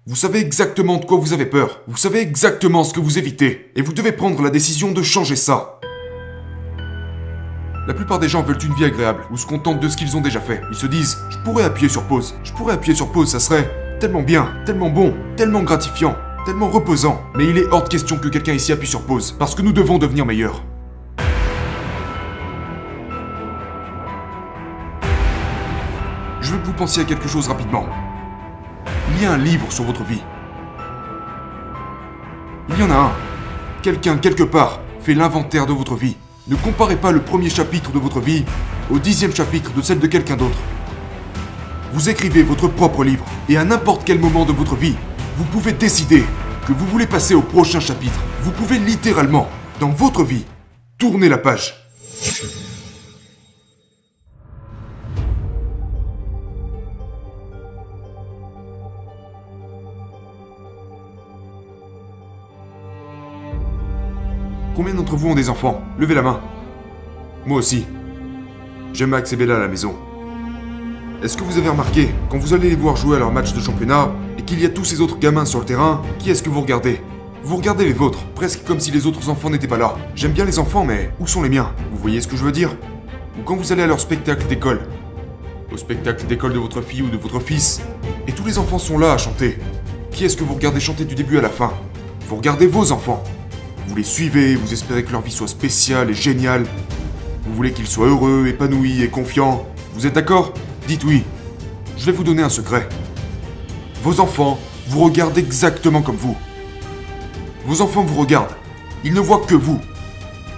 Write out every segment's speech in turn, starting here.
Vous savez exactement de quoi vous avez peur. Vous savez exactement ce que vous évitez. Et vous devez prendre la décision de changer ça. La plupart des gens veulent une vie agréable, ou se contentent de ce qu'ils ont déjà fait. Ils se disent, je pourrais appuyer sur pause. Je pourrais appuyer sur pause, ça serait tellement bien, tellement bon, tellement gratifiant, tellement reposant. Mais il est hors de question que quelqu'un ici appuie sur pause, parce que nous devons devenir meilleurs. Je veux que vous pensiez à quelque chose rapidement. Il y a un livre sur votre vie. Il y en a un. Quelqu'un, quelque part, fait l'inventaire de votre vie. Ne comparez pas le premier chapitre de votre vie au 10e chapitre de celle de quelqu'un d'autre. Vous écrivez votre propre livre, et à n'importe quel moment de votre vie, vous pouvez décider que vous voulez passer au prochain chapitre. Vous pouvez littéralement, dans votre vie, tourner la page. Combien d'entre vous ont des enfants? Levez la main. Moi aussi. J'aime Max et Bella à la maison. Est-ce que vous avez remarqué, quand vous allez les voir jouer à leur match de championnat, et qu'il y a tous ces autres gamins sur le terrain, qui est-ce que vous regardez? Vous regardez les vôtres, presque comme si les autres enfants n'étaient pas là. J'aime bien les enfants, mais où sont les miens? Vous voyez ce que je veux dire? Ou quand vous allez à leur spectacle d'école. Au spectacle d'école de votre fille ou de votre fils, et tous les enfants sont là à chanter. Qui est-ce que vous regardez chanter du début à la fin? Vous regardez vos enfants. Vous les suivez, vous espérez que leur vie soit spéciale et géniale. Vous voulez qu'ils soient heureux, épanouis et confiants. Vous êtes d'accord? Dites oui. Je vais vous donner un secret. Vos enfants vous regardent exactement comme vous. Vos enfants vous regardent. Ils ne voient que vous.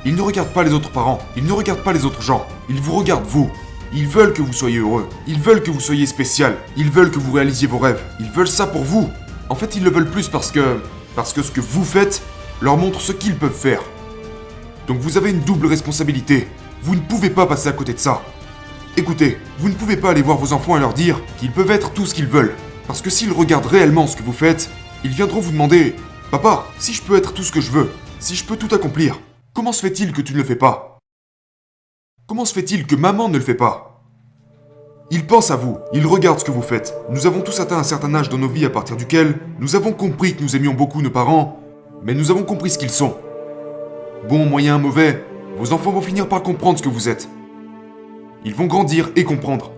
Ils ne regardent pas les autres parents. Ils ne regardent pas les autres gens. Ils vous regardent vous. Ils veulent que vous soyez heureux. Ils veulent que vous soyez spécial. Ils veulent que vous réalisiez vos rêves. Ils veulent ça pour vous. En fait, ils le veulent plus parce que ce que vous faites leur montre ce qu'ils peuvent faire. Donc vous avez une double responsabilité. Vous ne pouvez pas passer à côté de ça. Écoutez, vous ne pouvez pas aller voir vos enfants et leur dire qu'ils peuvent être tout ce qu'ils veulent. Parce que s'ils regardent réellement ce que vous faites, ils viendront vous demander « Papa, si je peux être tout ce que je veux, si je peux tout accomplir, comment se fait-il que tu ne le fais pas? Comment se fait-il que maman ne le fait pas ?» Ils pensent à vous, ils regardent ce que vous faites. Nous avons tous atteint un certain âge dans nos vies à partir duquel nous avons compris que nous aimions beaucoup nos parents, mais nous avons compris ce qu'ils sont. Bon, moyen, mauvais, vos enfants vont finir par comprendre ce que vous êtes. Ils vont grandir et comprendre.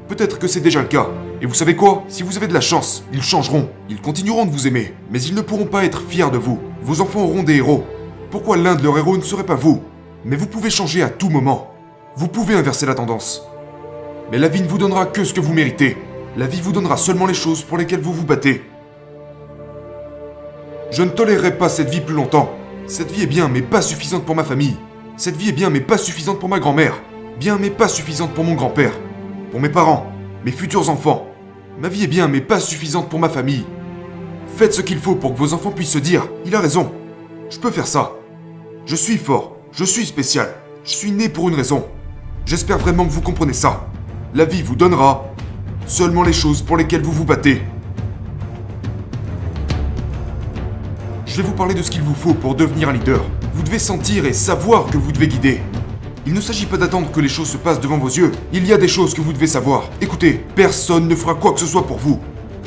Peut-être que c'est déjà le cas. Et vous savez quoi? Si vous avez de la chance, ils changeront. Ils continueront de vous aimer, mais ils ne pourront pas être fiers de vous. Vos enfants auront des héros. Pourquoi l'un de leurs héros ne serait pas vous? Mais vous pouvez changer à tout moment. Vous pouvez inverser la tendance. Mais la vie ne vous donnera que ce que vous méritez. La vie vous donnera seulement les choses pour lesquelles vous vous battez. Je ne tolérerai pas cette vie plus longtemps. Cette vie est bien, mais pas suffisante pour ma famille. Cette vie est bien, mais pas suffisante pour ma grand-mère. Bien, mais pas suffisante pour mon grand-père. Pour mes parents, mes futurs enfants. Ma vie est bien, mais pas suffisante pour ma famille. Faites ce qu'il faut pour que vos enfants puissent se dire « Il a raison. Je peux faire ça. Je suis fort. Je suis spécial. Je suis né pour une raison. » J'espère vraiment que vous comprenez ça. La vie vous donnera seulement les choses pour lesquelles vous vous battez. Je vais vous parler de ce qu'il vous faut pour devenir un leader. Vous devez sentir et savoir que vous devez guider. Il ne s'agit pas d'attendre que les choses se passent devant vos yeux. Il y a des choses que vous devez savoir. Écoutez, personne ne fera quoi que ce soit pour vous.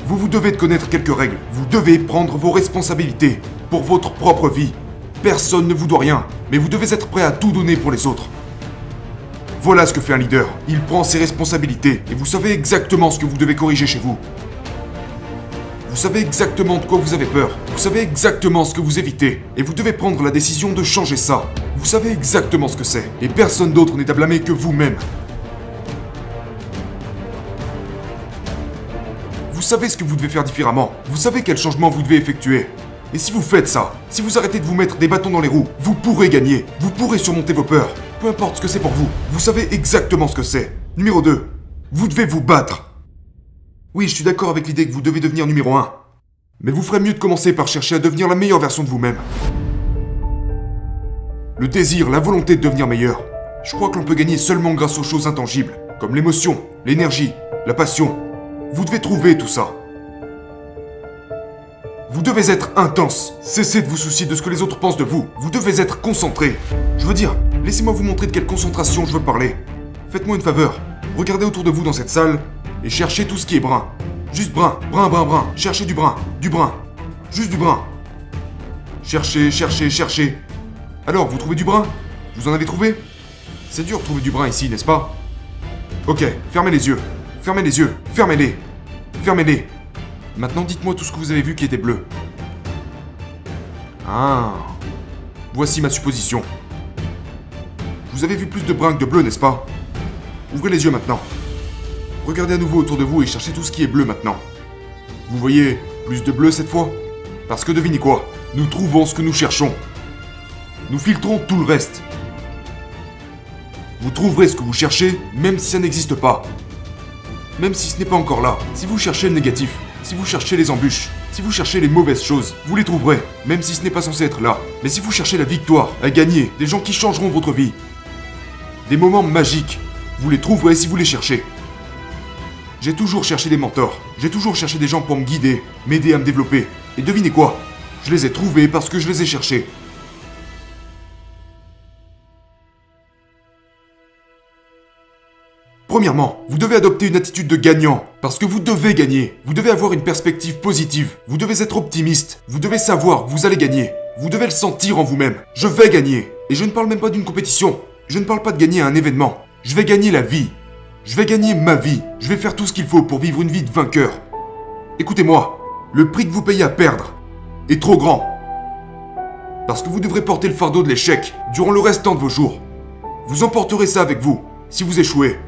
Vous devez connaître quelques règles. Vous devez prendre vos responsabilités pour votre propre vie. Personne ne vous doit rien, mais vous devez être prêt à tout donner pour les autres. Voilà ce que fait un leader. Il prend ses responsabilités et vous savez exactement ce que vous devez corriger chez vous. Vous savez exactement de quoi vous avez peur. Vous savez exactement ce que vous évitez. Et vous devez prendre la décision de changer ça. Vous savez exactement ce que c'est. Et personne d'autre n'est à blâmer que vous-même. Vous savez ce que vous devez faire différemment. Vous savez quel changement vous devez effectuer. Et si vous faites ça, si vous arrêtez de vous mettre des bâtons dans les roues, vous pourrez gagner. Vous pourrez surmonter vos peurs. Peu importe ce que c'est pour vous. Vous savez exactement ce que c'est. Numéro 2. Vous devez vous battre. Oui, je suis d'accord avec l'idée que vous devez devenir numéro 1. Mais vous ferez mieux de commencer par chercher à devenir la meilleure version de vous-même. Le désir, la volonté de devenir meilleur. Je crois que l'on peut gagner seulement grâce aux choses intangibles, comme l'émotion, l'énergie, la passion. Vous devez trouver tout ça. Vous devez être intense. Cessez de vous soucier de ce que les autres pensent de vous. Vous devez être concentré. Je veux dire, laissez-moi vous montrer de quelle concentration je veux parler. Faites-moi une faveur. Regardez autour de vous dans cette salle et cherchez tout ce qui est brun. Juste brun, brun, brun, brun. Cherchez du brun, du brun. Juste du brun. Cherchez, cherchez, cherchez. Alors, vous trouvez du brun? Vous en avez trouvé? C'est dur de trouver du brun ici, n'est-ce pas? Ok, fermez les yeux. Fermez les yeux. Fermez-les. Fermez-les. Maintenant, dites-moi tout ce que vous avez vu qui était bleu. Ah. Voici ma supposition. Vous avez vu plus de brun que de bleu, n'est-ce pas? Ouvrez les yeux maintenant. Regardez à nouveau autour de vous et cherchez tout ce qui est bleu maintenant. Vous voyez plus de bleu cette fois? Parce que devinez quoi? Nous trouvons ce que nous cherchons. Nous filtrons tout le reste. Vous trouverez ce que vous cherchez, même si ça n'existe pas. Même si ce n'est pas encore là. Si vous cherchez le négatif, si vous cherchez les embûches, si vous cherchez les mauvaises choses, vous les trouverez, même si ce n'est pas censé être là. Mais si vous cherchez la victoire, à gagner, des gens qui changeront votre vie, des moments magiques, vous les trouverez si vous les cherchez. J'ai toujours cherché des mentors, j'ai toujours cherché des gens pour me guider, m'aider à me développer. Et devinez quoi? Je les ai trouvés parce que je les ai cherchés. Premièrement, vous devez adopter une attitude de gagnant, parce que vous devez gagner. Vous devez avoir une perspective positive. Vous devez être optimiste. Vous devez savoir que vous allez gagner. Vous devez le sentir en vous-même. Je vais gagner. Et je ne parle même pas d'une compétition. Je ne parle pas de gagner à un événement. Je vais gagner la vie. Je vais gagner ma vie. Je vais faire tout ce qu'il faut pour vivre une vie de vainqueur. Écoutez-moi, le prix que vous payez à perdre est trop grand. Parce que vous devrez porter le fardeau de l'échec durant le restant de vos jours. Vous emporterez ça avec vous, si vous échouez.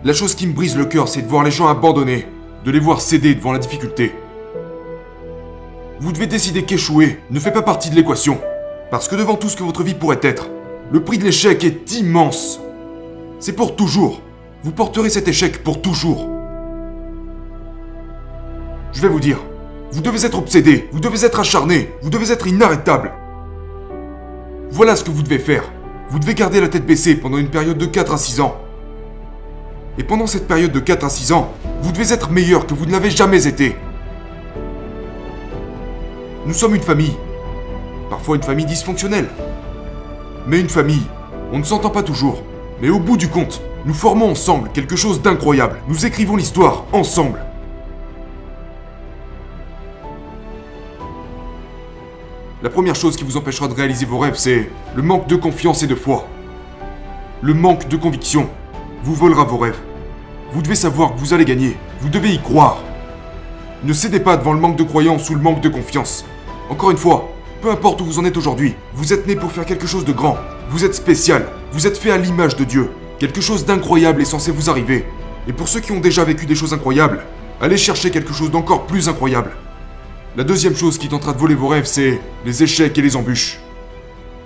La chose qui me brise le cœur, c'est de voir les gens abandonner, de les voir céder devant la difficulté. Vous devez décider qu'échouer ne fait pas partie de l'équation. Parce que devant tout ce que votre vie pourrait être, le prix de l'échec est immense. C'est pour toujours. Vous porterez cet échec pour toujours. Je vais vous dire, vous devez être obsédé, vous devez être acharné, vous devez être inarrêtable. Voilà ce que vous devez faire. Vous devez garder la tête baissée pendant une période de 4 à 6 ans. Et pendant cette période de 4 à 6 ans, vous devez être meilleur que vous ne l'avez jamais été. Nous sommes une famille. Parfois une famille dysfonctionnelle. Mais une famille, on ne s'entend pas toujours. Mais au bout du compte, nous formons ensemble quelque chose d'incroyable. Nous écrivons l'histoire ensemble. La première chose qui vous empêchera de réaliser vos rêves, c'est le manque de confiance et de foi. Le manque de conviction vous volera vos rêves. Vous devez savoir que vous allez gagner. Vous devez y croire. Ne cédez pas devant le manque de croyance ou le manque de confiance. Encore une fois, peu importe où vous en êtes aujourd'hui, vous êtes né pour faire quelque chose de grand. Vous êtes spécial. Vous êtes fait à l'image de Dieu. Quelque chose d'incroyable est censé vous arriver. Et pour ceux qui ont déjà vécu des choses incroyables, allez chercher quelque chose d'encore plus incroyable. La deuxième chose qui tentera de voler vos rêves, c'est les échecs et les embûches.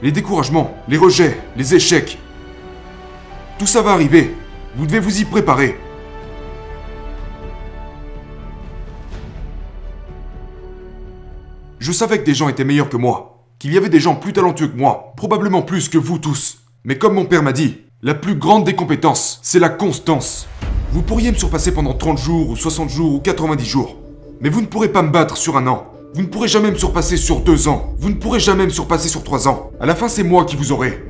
Les découragements, les rejets, les échecs. Tout ça va arriver. Vous devez vous y préparer. Je savais que des gens étaient meilleurs que moi, qu'il y avait des gens plus talentueux que moi, probablement plus que vous tous. Mais comme mon père m'a dit, la plus grande des compétences, c'est la constance. Vous pourriez me surpasser pendant 30 jours, ou 60 jours, ou 90 jours. Mais vous ne pourrez pas me battre sur 1 an. Vous ne pourrez jamais me surpasser sur 2 ans. Vous ne pourrez jamais me surpasser sur 3 ans. À la fin, c'est moi qui vous aurai.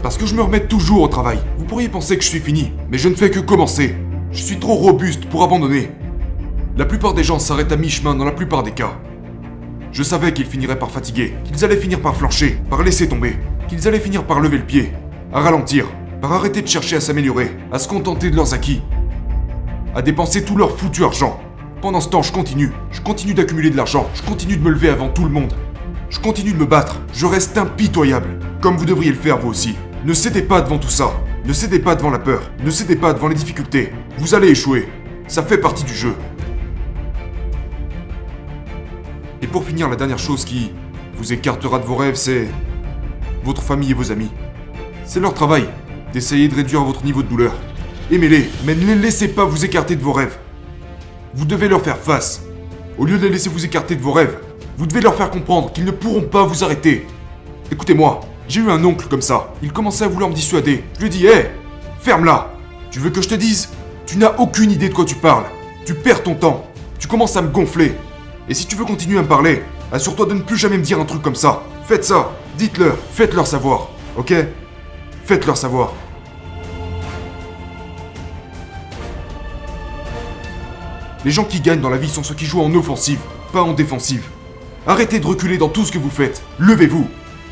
Parce que je me remets toujours au travail. Vous pourriez penser que je suis fini, mais je ne fais que commencer. Je suis trop robuste pour abandonner. La plupart des gens s'arrêtent à mi-chemin dans la plupart des cas. Je savais qu'ils finiraient par fatiguer, qu'ils allaient finir par flancher, par laisser tomber, qu'ils allaient finir par lever le pied, à ralentir, par arrêter de chercher à s'améliorer, à se contenter de leurs acquis, à dépenser tout leur foutu argent. Pendant ce temps, je continue d'accumuler de l'argent, je continue de me lever avant tout le monde. Je continue de me battre, je reste impitoyable, comme vous devriez le faire vous aussi. Ne cédez pas devant tout ça, ne cédez pas devant la peur, ne cédez pas devant les difficultés. Vous allez échouer, ça fait partie du jeu. Et pour finir, la dernière chose qui vous écartera de vos rêves, c'est votre famille et vos amis. C'est leur travail d'essayer de réduire votre niveau de douleur. Aimez-les, mais ne les laissez pas vous écarter de vos rêves. Vous devez leur faire face. Au lieu de les laisser vous écarter de vos rêves, vous devez leur faire comprendre qu'ils ne pourront pas vous arrêter. Écoutez-moi, j'ai eu un oncle comme ça. Il commençait à vouloir me dissuader. Je lui ai dit, hé, ferme-la. Tu veux que je te dise? Tu n'as aucune idée de quoi tu parles. Tu perds ton temps. Tu commences à me gonfler. Et si tu veux continuer à me parler, assure-toi de ne plus jamais me dire un truc comme ça. Faites ça. Dites-leur. Faites-leur savoir. Ok? Faites-leur savoir. Les gens qui gagnent dans la vie sont ceux qui jouent en offensive, pas en défensive. Arrêtez de reculer dans tout ce que vous faites. Levez-vous.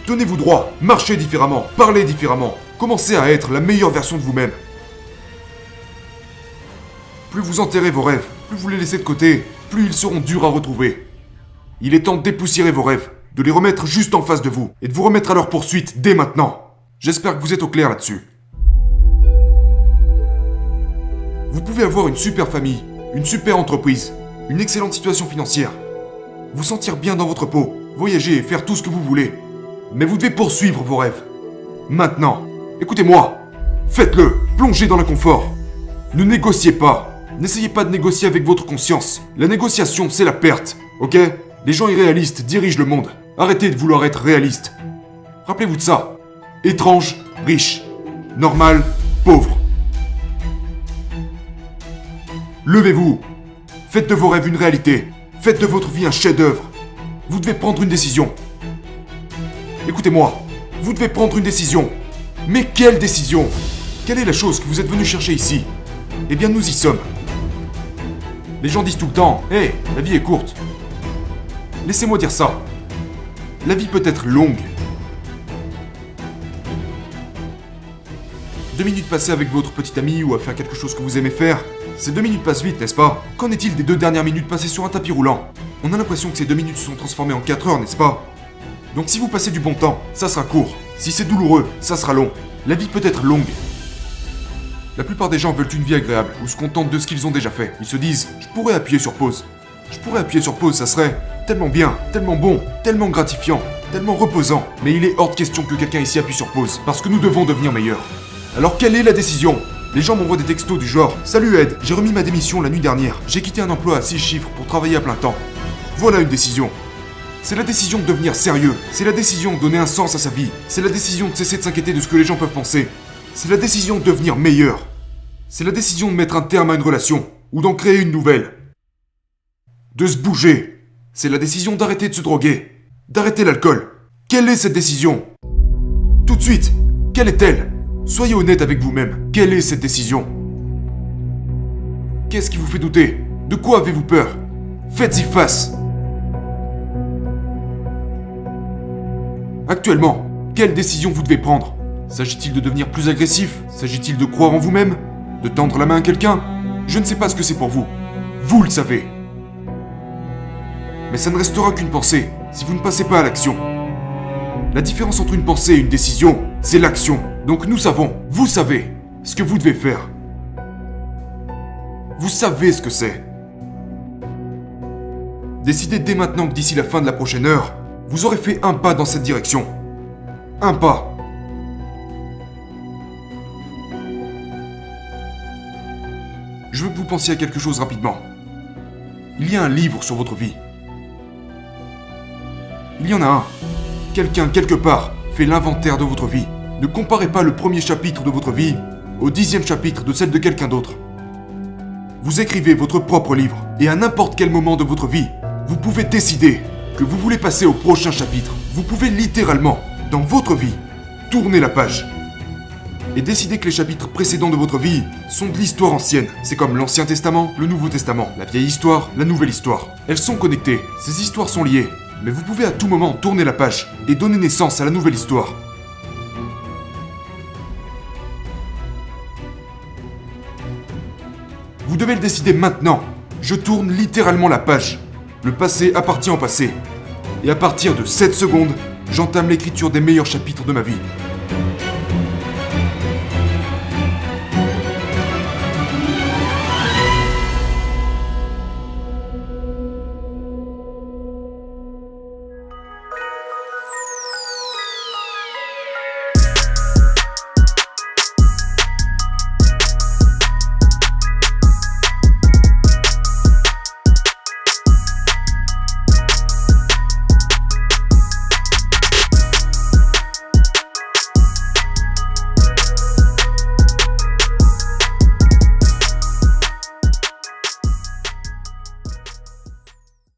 Tenez-vous droit. Marchez différemment. Parlez différemment. Commencez à être la meilleure version de vous-même. Plus vous enterrez vos rêves, plus vous les laissez de côté, plus ils seront durs à retrouver. Il est temps de dépoussiérer vos rêves, de les remettre juste en face de vous, et de vous remettre à leur poursuite dès maintenant. J'espère que vous êtes au clair là-dessus. Vous pouvez avoir une super famille, une super entreprise, une excellente situation financière, vous sentir bien dans votre peau, voyager et faire tout ce que vous voulez. Mais vous devez poursuivre vos rêves. Maintenant, écoutez-moi, faites-le, plongez dans l'inconfort. Ne négociez pas. N'essayez pas de négocier avec votre conscience. La négociation, c'est la perte, ok? Les gens irréalistes dirigent le monde. Arrêtez de vouloir être réaliste. Rappelez-vous de ça. Étrange, riche. Normal, pauvre. Levez-vous. Faites de vos rêves une réalité. Faites de votre vie un chef-d'œuvre. Vous devez prendre une décision. Écoutez-moi. Vous devez prendre une décision. Mais quelle décision? Quelle est la chose que vous êtes venu chercher ici? Eh bien, nous y sommes. Les gens disent tout le temps, « Hey, la vie est courte. » Laissez-moi dire ça. La vie peut être longue. 2 minutes passées avec votre petit ami ou à faire quelque chose que vous aimez faire, ces 2 minutes passent vite, n'est-ce pas? Qu'en est-il des 2 dernières minutes passées sur un tapis roulant? On a l'impression que ces 2 minutes se sont transformées en 4 heures, n'est-ce pas? Donc si vous passez du bon temps, ça sera court. Si c'est douloureux, ça sera long. La vie peut être longue. La plupart des gens veulent une vie agréable ou se contentent de ce qu'ils ont déjà fait. Ils se disent « Je pourrais appuyer sur pause. Je pourrais appuyer sur pause, ça serait tellement bien, tellement bon, tellement gratifiant, tellement reposant. » Mais il est hors de question que quelqu'un ici appuie sur pause, parce que nous devons devenir meilleurs. Alors quelle est la décision? Les gens m'envoient des textos du genre « Salut Ed, j'ai remis ma démission la nuit dernière. J'ai quitté un emploi à 6 chiffres pour travailler à plein temps. » Voilà une décision. C'est la décision de devenir sérieux. C'est la décision de donner un sens à sa vie. C'est la décision de cesser de s'inquiéter de ce que les gens peuvent penser. C'est la décision de devenir meilleur. C'est la décision de mettre un terme à une relation, ou d'en créer une nouvelle. De se bouger. C'est la décision d'arrêter de se droguer, d'arrêter l'alcool. Quelle est cette décision? Tout de suite, quelle est-elle? Soyez honnête avec vous-même. Quelle est cette décision? Qu'est-ce qui vous fait douter? De quoi avez-vous peur? Faites-y face. Actuellement, quelle décision vous devez prendre? S'agit-il de devenir plus agressif? S'agit-il de croire en vous-même? De tendre la main à quelqu'un? Je ne sais pas ce que c'est pour vous. Vous le savez. Mais ça ne restera qu'une pensée, si vous ne passez pas à l'action. La différence entre une pensée et une décision, c'est l'action. Donc nous savons, vous savez, ce que vous devez faire. Vous savez ce que c'est. Décidez dès maintenant que d'ici la fin de la prochaine heure, vous aurez fait un pas dans cette direction. Un pas. Je veux que vous pensiez à quelque chose rapidement. Il y a un livre sur votre vie. Il y en a un. Quelqu'un, quelque part, fait l'inventaire de votre vie. Ne comparez pas le premier chapitre de votre vie au 10e chapitre de celle de quelqu'un d'autre. Vous écrivez votre propre livre, et à n'importe quel moment de votre vie, vous pouvez décider que vous voulez passer au prochain chapitre. Vous pouvez littéralement, dans votre vie, tourner la page. Et décider que les chapitres précédents de votre vie sont de l'histoire ancienne. C'est comme l'Ancien Testament, le Nouveau Testament, la vieille histoire, la nouvelle histoire. Elles sont connectées, ces histoires sont liées, mais vous pouvez à tout moment tourner la page et donner naissance à la nouvelle histoire. Vous devez le décider maintenant. Je tourne littéralement la page. Le passé appartient au passé. Et à partir de cette seconde, j'entame l'écriture des meilleurs chapitres de ma vie.